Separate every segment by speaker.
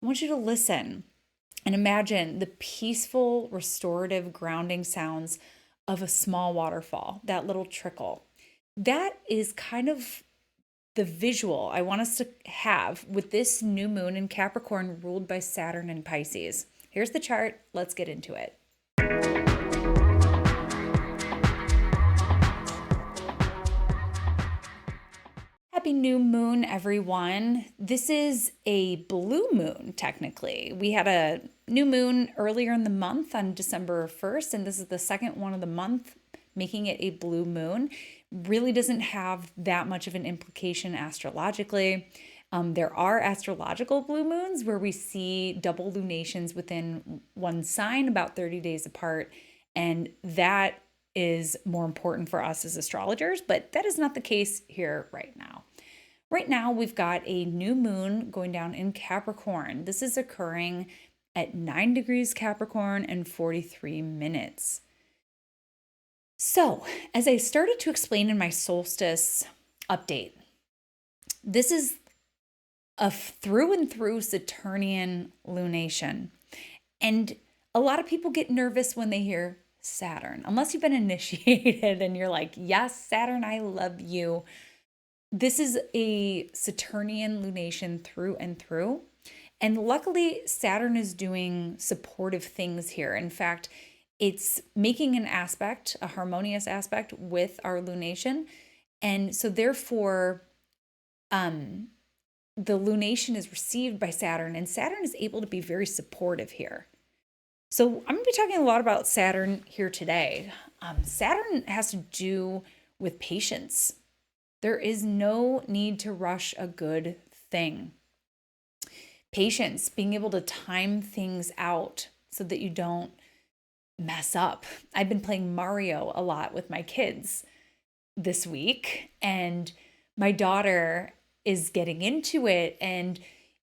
Speaker 1: I want you to listen and imagine the peaceful, restorative, grounding sounds of a small waterfall, that little trickle. That is kind of the visual I want us to have with this new moon in Capricorn ruled by Saturn and Pisces. Here's the chart. Let's get into it. Happy new moon, everyone. This is a blue moon, technically. We had a new moon earlier in the month on December 1st, and this is the second one of the month, making it a blue moon. Really doesn't have that much of an implication astrologically. There are astrological blue moons where we see double lunations within one sign about 30 days apart, and that is more important for us as astrologers, but that is not the case here right now. Right now, we've got a new moon going down in Capricorn. This is occurring at 9 degrees Capricorn and 43 minutes. So, as I started to explain in my solstice update, this is a through and through Saturnian lunation. And a lot of people get nervous when they hear Saturn, unless you've been initiated and you're like, yes, Saturn, I love you. This is a Saturnian lunation through and through. And luckily, Saturn is doing supportive things here. In fact, it's making an aspect, a harmonious aspect with our lunation. And so therefore, the lunation is received by Saturn, and Saturn is able to be very supportive here. So I'm going to be talking a lot about Saturn here today. Saturn has to do with patience. There is no need to rush a good thing. Patience, being able to time things out so that you don't mess up. I've been playing Mario a lot with my kids this week, and my daughter is getting into it. And,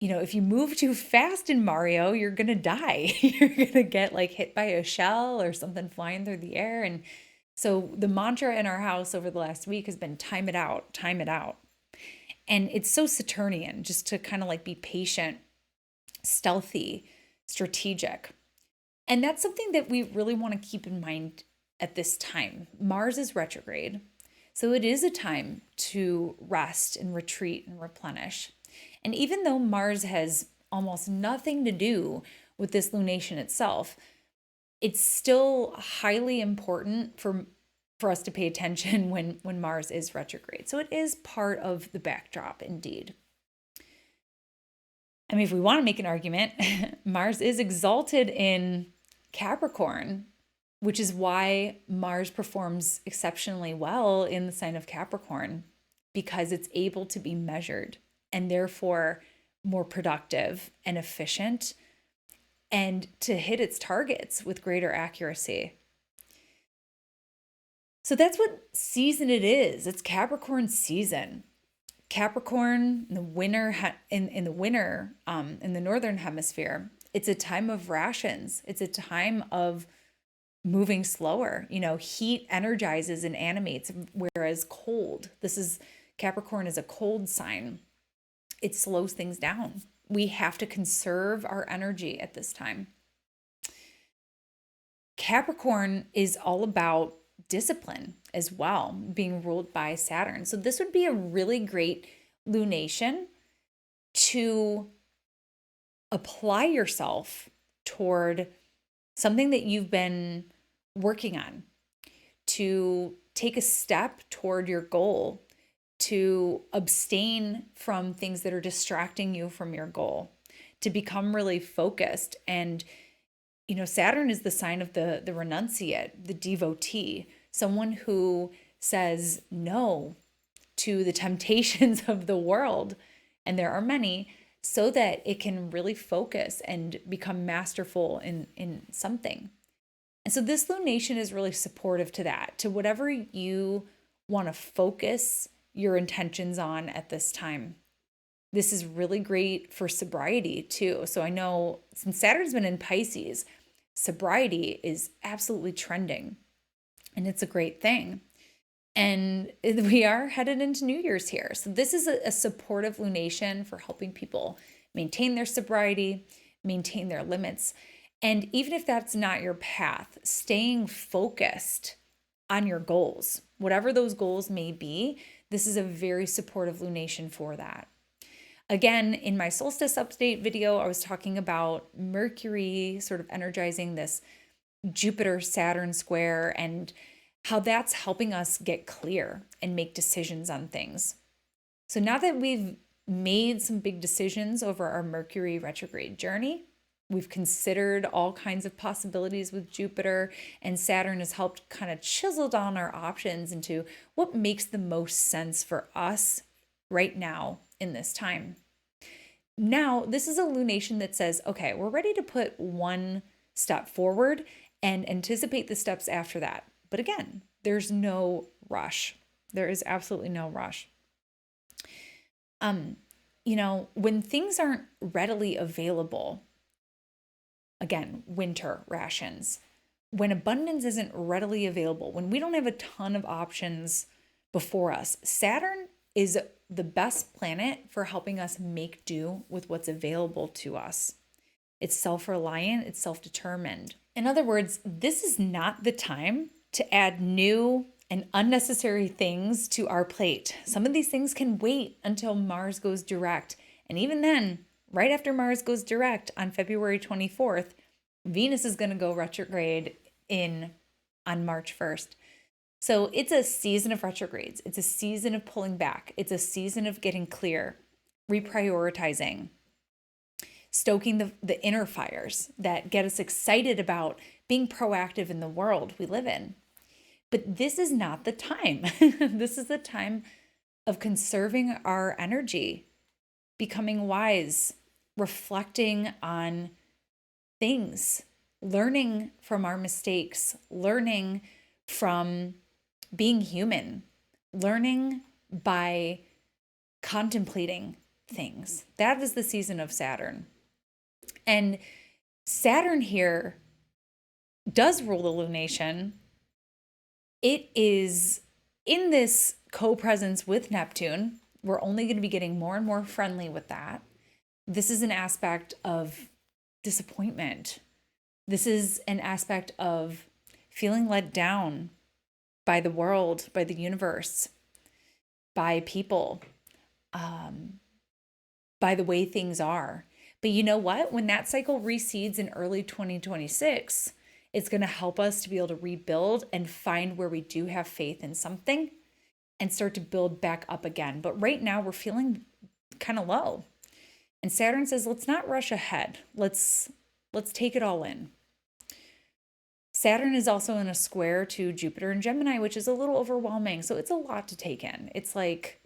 Speaker 1: if you move too fast in Mario, you're going to die. You're going to get like hit by a shell or something flying through the air. And so the mantra in our house over the last week has been time it out, time it out. And it's so Saturnian, just to kind of like be patient, stealthy, strategic. And that's something that we really want to keep in mind at this time. Mars is retrograde. So it is a time to rest and retreat and replenish. And even though Mars has almost nothing to do with this lunation itself, it's still highly important for us to pay attention when Mars is retrograde. So it is part of the backdrop indeed. I mean, if we want to make an argument, Mars is exalted in Capricorn, which is why Mars performs exceptionally well in the sign of Capricorn, because it's able to be measured and therefore more productive and efficient, and to hit its targets with greater accuracy. So that's what season it is. It's Capricorn season. Capricorn in the winter, in the northern hemisphere, it's a time of rations. It's a time of moving slower. Heat energizes and animates, whereas Capricorn is a cold sign. It slows things down. We have to conserve our energy at this time. Capricorn is all about discipline as well, being ruled by Saturn. So this would be a really great lunation to apply yourself toward something that you've been working on, to take a step toward your goal, to abstain from things that are distracting you from your goal, to become really focused. And Saturn is the sign of the renunciate, the devotee, someone who says no to the temptations of the world, and there are many, so that it can really focus and become masterful in something. And so this lunation is really supportive to that, to whatever you want to focus your intentions on at this time. This is really great for sobriety too. So I know since Saturn's been in Pisces, sobriety is absolutely trending, and it's a great thing. And we are headed into New Year's here. So this is a supportive lunation for helping people maintain their sobriety, maintain their limits. And even if that's not your path, staying focused on your goals, whatever those goals may be, this is a very supportive lunation for that. Again, in my solstice update video, I was talking about Mercury sort of energizing this Jupiter-Saturn square and how that's helping us get clear and make decisions on things. So now that we've made some big decisions over our Mercury retrograde journey, we've considered all kinds of possibilities with Jupiter, and Saturn has helped kind of chisel down our options into what makes the most sense for us right now in this time. Now, this is a lunation that says, okay, we're ready to put one step forward and anticipate the steps after that. But again, there's no rush. There is absolutely no rush. When things aren't readily available, again, winter rations, when abundance isn't readily available, when we don't have a ton of options before us, Saturn is the best planet for helping us make do with what's available to us. It's self-reliant, it's self-determined. In other words, this is not the time to add new and unnecessary things to our plate. Some of these things can wait until Mars goes direct. And even then, right after Mars goes direct on February 24th, Venus is going to go retrograde on March 1st. So it's a season of retrogrades. It's a season of pulling back. It's a season of getting clear, reprioritizing, stoking the inner fires that get us excited about being proactive in the world we live in. But this is not the time. This is the time of conserving our energy, becoming wise, reflecting on things, learning from our mistakes, learning from being human, learning by contemplating things. That is the season of Saturn. And Saturn here does rule the lunation. It is in this co-presence with Neptune. We're only going to be getting more and more friendly with that. This is an aspect of disappointment. This is an aspect of feeling let down by the world, by the universe, by people, by the way things are. But you know what? When that cycle recedes in early 2026, it's going to help us to be able to rebuild and find where we do have faith in something and start to build back up again. But right now we're feeling kind of low. And Saturn says, let's not rush ahead. Let's take it all in. Saturn is also in a square to Jupiter and Gemini, which is a little overwhelming. So it's a lot to take in. It's like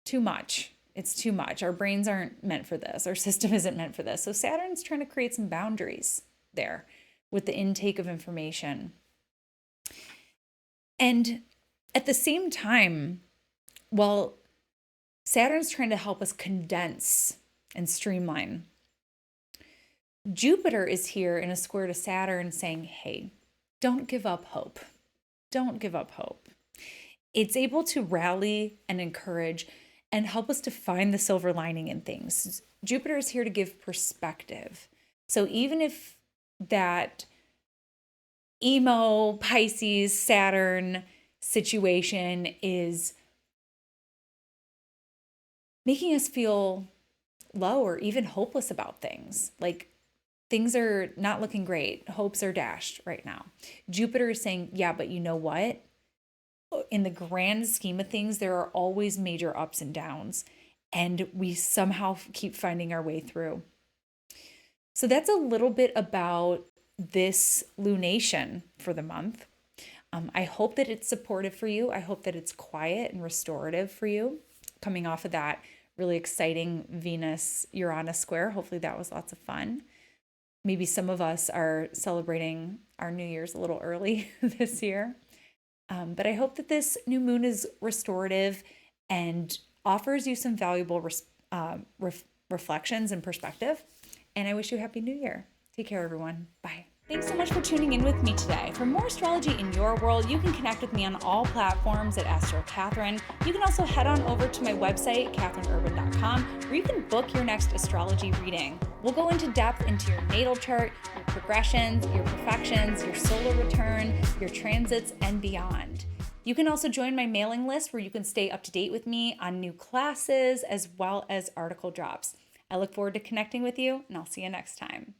Speaker 1: too much. It's too much. Our brains aren't meant for this. Our system isn't meant for this. So Saturn's trying to create some boundaries there with the intake of information. And at the same time, while Saturn's trying to help us condense and streamline, Jupiter is here in a square to Saturn saying, hey, don't give up hope. Don't give up hope. It's able to rally and encourage and help us to find the silver lining in things. Jupiter is here to give perspective. So even if that emo Pisces Saturn situation is making us feel low or even hopeless about things, like things are not looking great, hopes are dashed right now, Jupiter is saying, yeah, but you know what? In the grand scheme of things, there are always major ups and downs, and we somehow keep finding our way through. So that's a little bit about this lunation for the month. I hope that it's supportive for you. I hope that it's quiet and restorative for you, coming off of that really exciting Venus-Uranus square. Hopefully that was lots of fun. Maybe some of us are celebrating our New Year's a little early this year. But I hope that this new moon is restorative and offers you some valuable reflections and perspective. And I wish you a happy new year. Take care, everyone. Bye. Thanks so much for tuning in with me today. For more astrology in your world, you can connect with me on all platforms at Astro Catherine. You can also head on over to my website, catherineurban.com, where you can book your next astrology reading. We'll go into depth into your natal chart, your progressions, your perfections, your solar return, your transits, and beyond. You can also join my mailing list where you can stay up to date with me on new classes as well as article drops. I look forward to connecting with you, and I'll see you next time.